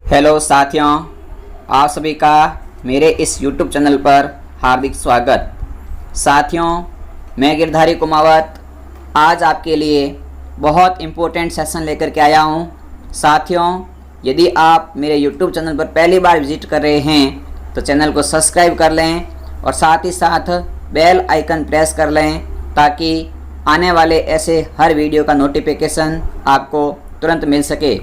Hello साथियों, आप सभी का मेरे इस YouTube चैनल पर हार्दिक स्वागत। साथियों, मैं गिरधारी कुमावत आज आपके लिए बहुत इम्पोर्टेंट सेशन लेकर के आया हूं। साथियों, यदि आप मेरे YouTube चैनल पर पहली बार विजिट कर रहे हैं तो चैनल को सब्सक्राइब कर लें और साथ ही साथ बेल आइकन प्रेस कर लें ताकि आने वाले ऐसे हर वीडियो का नोटिफिकेशन आपको तुरंत मिल सके।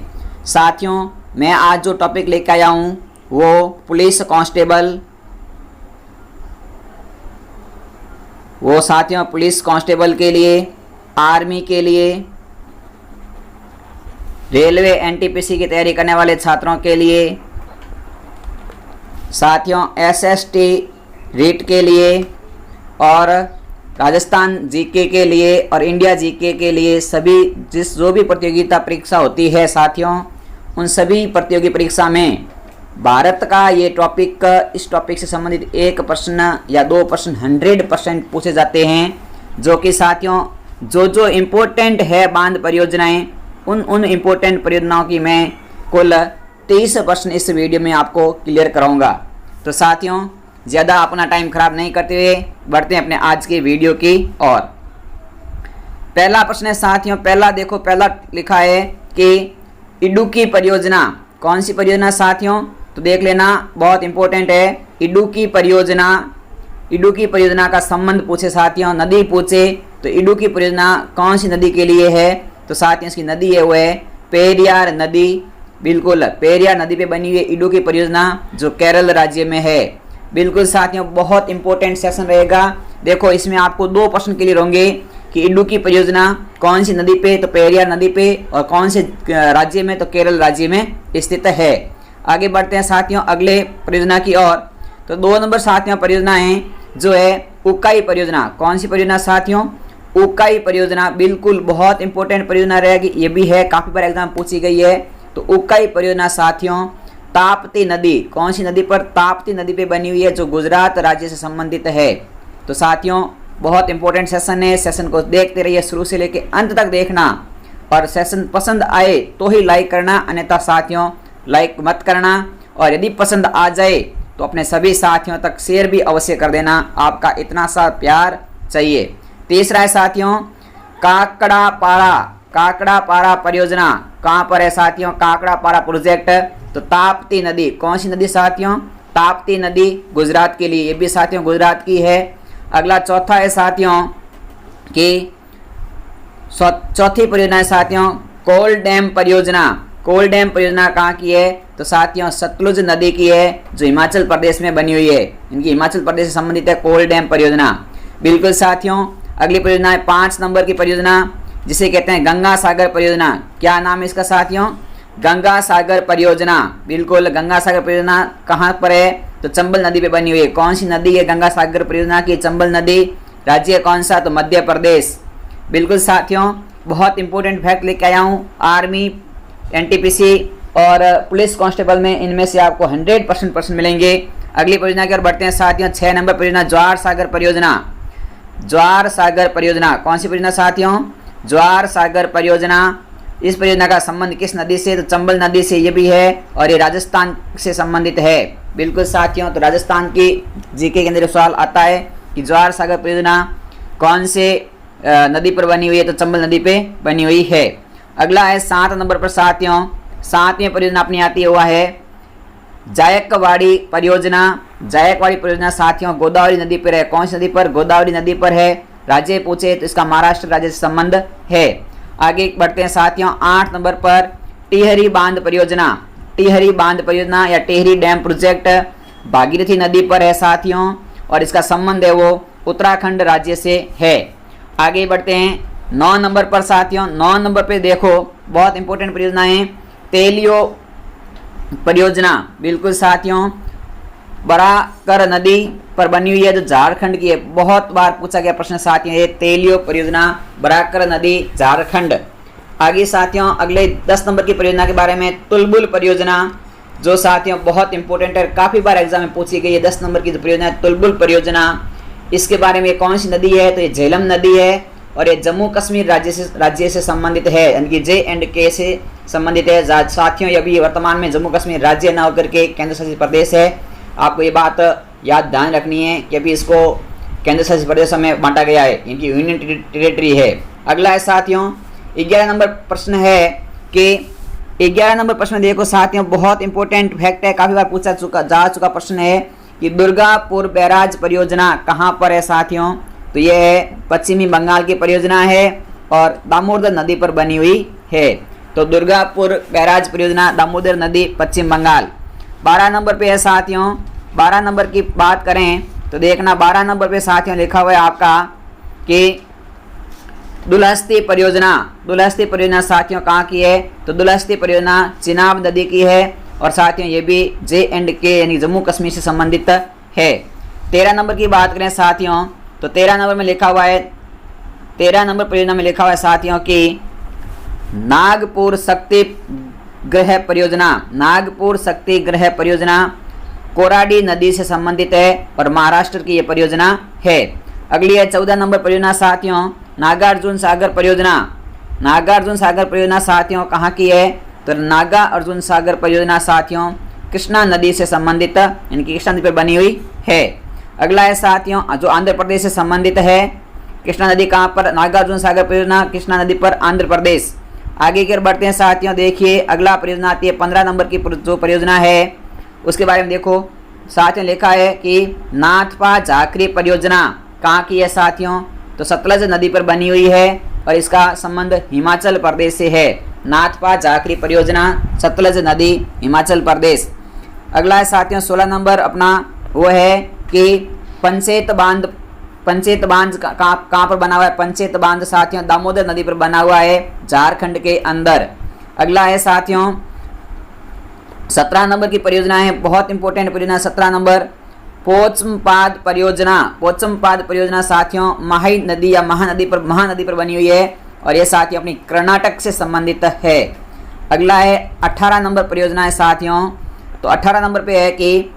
साथियों, मैं आज जो टॉपिक लेकर आया हूँ वो पुलिस कांस्टेबल के लिए, आर्मी के लिए, रेलवे एनटीपीसी की तैयारी करने वाले छात्रों के लिए, साथियों एसएसटी रीट के लिए और राजस्थान जीके के लिए और इंडिया जीके के लिए सभी जो भी प्रतियोगिता परीक्षा होती है साथियों, उन सभी प्रतियोगी परीक्षा में भारत का ये टॉपिक, इस टॉपिक से संबंधित एक प्रश्न या दो प्रश्न 100% पूछे जाते हैं। जो कि साथियों जो इम्पोर्टेंट है बांध परियोजनाएं, उन इम्पोर्टेंट परियोजनाओं की मैं कुल 30 प्रश्न इस वीडियो में आपको क्लियर कराऊंगा। तो साथियों, ज़्यादा अपना टाइम खराब नहीं करते हुए बढ़ते हैं अपने आज की वीडियो की ओर। पहला प्रश्न है साथियों, पहला लिखा है कि इडुक्की परियोजना, कौन सी परियोजना साथियों? तो देख लेना, बहुत इंपॉर्टेंट है। इडुक्की परियोजना का संबंध पूछे साथियों, नदी पूछे तो इडुक्की परियोजना कौन सी नदी के लिए है? तो साथियों इसकी नदी है वो है पेरियार नदी। बिल्कुल, पेरियार नदी पे बनी हुई इडुक्की परियोजना जो केरल राज्य में है। बिल्कुल साथियों, बहुत इंपॉर्टेंट सेशन रहेगा। देखो, इसमें आपको दो प्रश्न क्लियर होंगे कि इडुक्की परियोजना कौन सी नदी पे? तो पेरियार नदी पे। और कौन से राज्य में? तो केरल राज्य में स्थित है। आगे बढ़ते हैं साथियों अगले परियोजना की ओर। तो 2 नंबर साथियों परियोजना है जो है उकाई परियोजना। कौन सी परियोजना साथियों? उकाई परियोजना। बिल्कुल बहुत इंपॉर्टेंट परियोजना रहेगी, ये भी है, काफी बार एग्जाम पूछी गई है। तो उकाई परियोजना साथियों ताप्ती नदी, कौन सी नदी पर? ताप्ती नदी पे बनी हुई है जो गुजरात राज्य से संबंधित है। तो साथियों बहुत इंपॉर्टेंट सेशन है, सेशन को देखते रहिए, शुरू से लेकर अंत तक देखना। और सेशन पसंद आए तो ही लाइक करना, अन्यथा साथियों लाइक मत करना। और यदि पसंद आ जाए तो अपने सभी साथियों तक शेयर भी अवश्य कर देना, आपका इतना सा प्यार चाहिए। तीसरा है साथियों काकड़ापाड़ा परियोजना। कहाँ पर है साथियों काकड़ापाड़ा प्रोजेक्ट? तो ताप्ती नदी, कौन सी नदी साथियों? ताप्ती नदी गुजरात के लिए, ये भी साथियों गुजरात की है। अगला चौथा है साथियों कि चौथी परियोजना है साथियों कोल डैम परियोजना। कोल डैम परियोजना कहाँ की है? तो साथियों सतलुज नदी की है जो हिमाचल प्रदेश में बनी हुई है। इनकी हिमाचल प्रदेश से संबंधित है कोल डैम परियोजना। बिल्कुल साथियों, अगली परियोजना है 5 नंबर की परियोजना जिसे कहते हैं गंगा सागर परियोजना। क्या नाम है इसका साथियों? गंगा सागर परियोजना। बिल्कुल, गंगा सागर परियोजना कहाँ पर है? तो चंबल नदी पे बनी हुई है। कौन सी नदी है गंगा सागर परियोजना की? चंबल नदी। राज्य कौन सा? तो मध्य प्रदेश। बिल्कुल साथियों, बहुत इंपॉर्टेंट फैक्ट लेके आया हूँ। आर्मी, एनटीपीसी और पुलिस कांस्टेबल में इनमें से आपको 100% प्रश्न मिलेंगे। अगली परियोजना की ओर बढ़ते हैं साथियों 6 नंबर परियोजना ज्वार सागर परियोजना। ज्वार सागर परियोजना कौन सी परियोजना साथियों? ज्वार सागर परियोजना। इस परियोजना का संबंध किस नदी से? तो चंबल नदी से ये भी है और ये राजस्थान से संबंधित है। बिल्कुल साथियों, तो राजस्थान की जीके के अंदर सवाल आता है कि ज्वार सागर परियोजना कौन से नदी पर बनी हुई है? तो चंबल नदी पे बनी हुई है। अगला है 7 नंबर पर साथियों, 7वीं परियोजना अपनी आती हुआ है जायकवाड़ी परियोजना। जायकवाड़ी परियोजना साथियों गोदावरी नदी पर है। कौन सी नदी पर? गोदावरी नदी पर है। राज्य पूछे तो इसका महाराष्ट्र राज्य से संबंध है। आगे बढ़ते हैं साथियों 8 नंबर पर टिहरी बांध परियोजना। टिहरी बांध परियोजना या टिहरी डैम प्रोजेक्ट भागीरथी नदी पर है साथियों और इसका संबंध है वो उत्तराखंड राज्य से है। आगे बढ़ते हैं 9 नंबर पर साथियों। 9 नंबर पे देखो, बहुत इंपॉर्टेंट परियोजना है तेलियो परियोजना। बिल्कुल साथियों बराकर नदी पर बनी हुई है जो झारखंड की है। बहुत बार पूछा गया प्रश्न साथियों ये तेलियो परियोजना, बराकर नदी, झारखंड। आगे साथियों अगले 10 नंबर की परियोजना के बारे में तुलबुल परियोजना जो साथियों बहुत इंपॉर्टेंट है, काफी बार एग्जाम में पूछी गई है। 10 नंबर की जो परियोजना है तुलबुल परियोजना, इसके बारे में कौन सी नदी है? तो ये झेलम नदी है और ये जम्मू कश्मीर राज्य से संबंधित है, यानी कि J&K से संबंधित है। साथियों ये भी वर्तमान में जम्मू कश्मीर राज्य न होकर के केंद्र शासित प्रदेश है। आपको ये बात याद ध्यान रखनी है कि अभी इसको केंद्र शासित प्रदेशों में बांटा गया है, इनकी यूनियन टेरिटरी है। अगला है साथियों 11 नंबर प्रश्न है कि 11 नंबर प्रश्न देखो साथियों, बहुत इंपॉर्टेंट फैक्ट है, काफी बार पूछा जा चुका प्रश्न है कि दुर्गापुर बैराज परियोजना कहाँ पर है साथियों। तो यह है पश्चिमी बंगाल की परियोजना है और दामोदर नदी पर बनी हुई है। तो दुर्गापुर बैराज परियोजना दामोदर नदी पश्चिम बंगाल। 12 नंबर पे है साथियों, 12 नंबर की बात करें तो देखना 12 नंबर पे साथियों लिखा हुआ है आपका कि दुलहस्ती परियोजना साथियों कहाँ की है। तो दुलहस्ती परियोजना चिनाब नदी की है और साथियों ये भी J&K यानी जम्मू कश्मीर से संबंधित है। 13 नंबर की बात करें साथियों तो 13 नंबर में लिखा हुआ है, 13 नंबर परियोजना में लिखा हुआ है साथियों कि नागपुर शक्ति ग्रह परियोजना कोराडी नदी से संबंधित है और महाराष्ट्र की ये परियोजना है। अगली है 14 नंबर परियोजना साथियों नागार्जुन सागर परियोजना साथियों कहाँ की है। तो नागार्जुन सागर परियोजना साथियों कृष्णा नदी से संबंधित, इनकी कृष्णा नदी पर बनी हुई है। अगला है साथियों जो आंध्र प्रदेश से संबंधित है। कृष्णा नदी कहाँ पर, नागार्जुन सागर परियोजना कृष्णा नदी पर आंध्र प्रदेश। आगे की ओर बढ़ते हैं साथियों, देखिए अगला परियोजना आती है 15 नंबर की जो परियोजना है उसके बारे में देखो साथियों लिखा है कि नाथपा झाकरी परियोजना कहाँ की है साथियों। तो सतलज नदी पर बनी हुई है और इसका संबंध हिमाचल प्रदेश से है। नाथपा झाकरी परियोजना सतलज नदी हिमाचल प्रदेश। अगला है साथियों 16 नंबर अपना वो है कि पंचेत बांध कहाँ पर बना हुआ है। पंचेत बांध साथियों दामोदर नदी पर बना हुआ है झारखंड के अंदर। अगला है साथियों 17 नंबर की परियोजना है, बहुत इंपॉर्टेंट परियोजना 17 नंबर पोचमपाद परियोजना साथियों माही नदी या महानदी पर बनी हुई है और ये साथियों अपनी कर्नाटक से संबंधित है। अगला है 18 नंबर परियोजना है साथियों। तो 18 नंबर पे है कि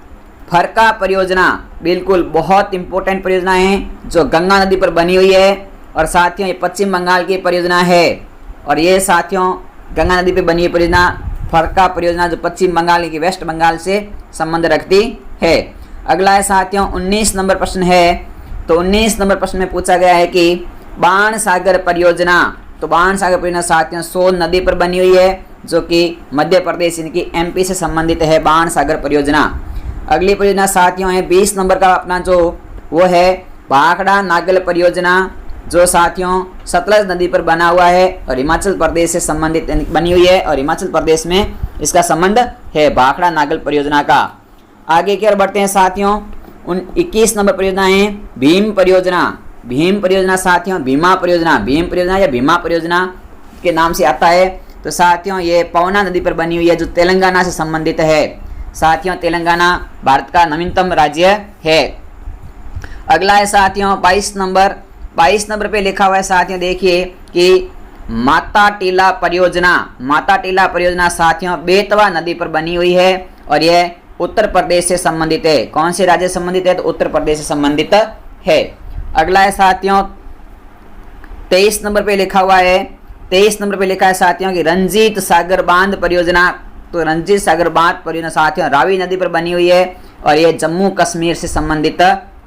फरका परियोजना, बिल्कुल बहुत इंपॉर्टेंट परियोजना है जो गंगा नदी पर बनी हुई है और साथियों ये पश्चिम बंगाल की परियोजना है और ये साथियों गंगा नदी पर बनी हुई परियोजना फरका परियोजना जो पश्चिम बंगाल की वेस्ट बंगाल से संबंध रखती है। अगला है साथियों 19 नंबर प्रश्न है। तो 19 नंबर प्रश्न में पूछा गया है कि बाण सागर परियोजना, तो बाण सागर परियोजना साथियों सोन नदी पर बनी हुई है जो कि मध्य प्रदेश इनकी MP से संबंधित है बाण सागर परियोजना। अगली परियोजना साथियों है 20 नंबर का अपना जो वो है भाखड़ा नागल परियोजना जो साथियों सतलज नदी पर बना हुआ है और हिमाचल प्रदेश से संबंधित बनी हुई है और हिमाचल प्रदेश में इसका संबंध है भाखड़ा नागल परियोजना का। आगे की ओर बढ़ते हैं साथियों 21 नंबर परियोजना है भीम परियोजना साथियों भीम परियोजना या भीमा परियोजना के नाम से आता है। तो साथियों ये पवना नदी पर बनी हुई है जो तेलंगाना से संबंधित है। साथियों तेलंगाना भारत का नवीनतम राज्य है। अगला है साथियों 22 नंबर पे लिखा हुआ है साथियों देखिए कि माता टीला परियोजना साथियों बेतवा नदी पर बनी हुई है और यह उत्तर प्रदेश से संबंधित है। कौन से राज्य से संबंधित है? तो उत्तर प्रदेश से संबंधित है। अगला है साथियों 23 नंबर पे लिखा हुआ है, 23 नंबर पे लिखा है साथियों कि रंजीत सागर बांध परियोजना। तो रंजीत सागर बांध परियोजना साथियों रावी नदी पर बनी हुई है और यह जम्मू कश्मीर से संबंधित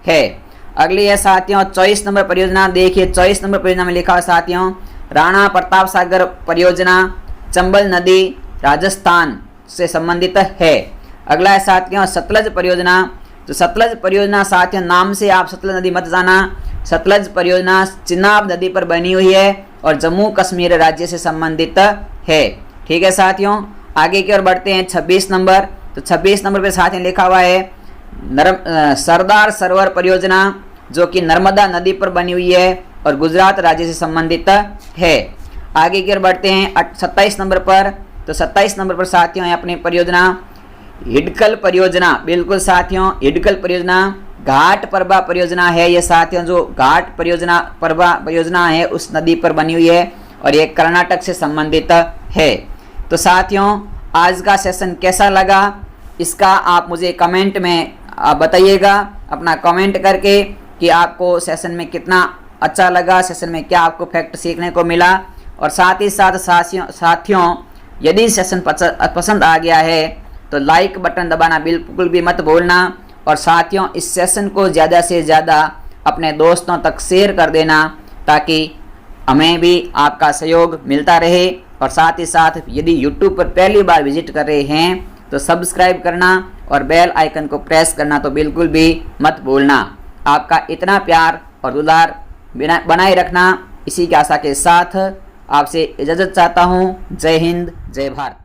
है। अगली है साथियों 24 नंबर परियोजना। देखिए 24 नंबर परियोजना में लिखा हुआ साथियों राणा प्रताप सागर परियोजना चंबल नदी राजस्थान से संबंधित है। अगला है साथियों सतलज परियोजना। तो सतलज परियोजना साथियों नाम से आप सतलज नदी मत जाना, सतलज परियोजना चिनाब नदी पर बनी हुई है और जम्मू कश्मीर राज्य से संबंधित है। ठीक है साथियों, आगे की ओर बढ़ते हैं 26 नंबर। तो 26 नंबर पे साथियों लिखा हुआ है सरदार सरोवर परियोजना जो कि नर्मदा नदी पर बनी हुई है और गुजरात राज्य से संबंधित है। आगे की ओर बढ़ते हैं 27 नंबर पर। तो 27 नंबर पर साथियों है अपनी परियोजना हिडकल परियोजना। बिल्कुल साथियों हिडकल परियोजना घाट परबा परियोजना है। ये साथियों जो घाट परबा परियोजना है उस नदी पर बनी हुई है और ये कर्नाटक से संबंधित है। तो साथियों आज का सेशन कैसा लगा इसका आप मुझे कमेंट में बताइएगा, अपना कमेंट करके कि आपको सेशन में कितना अच्छा लगा, सेशन में क्या आपको फैक्ट सीखने को मिला, और साथ ही साथ साथियों यदि सेशन पसंद आ गया है तो लाइक बटन दबाना बिल्कुल भी मत भूलना, और साथियों इस सेशन को ज़्यादा से ज़्यादा अपने दोस्तों तक शेयर कर देना ताकि हमें भी आपका सहयोग मिलता रहे। और साथ ही साथ यदि YouTube पर पहली बार विजिट कर रहे हैं तो सब्सक्राइब करना और बेल आइकन को प्रेस करना तो बिल्कुल भी मत भूलना। आपका इतना प्यार और दुलार बनाए रखना, इसी की आशा के साथ आपसे इजाज़त चाहता हूँ। जय हिंद, जय भारत।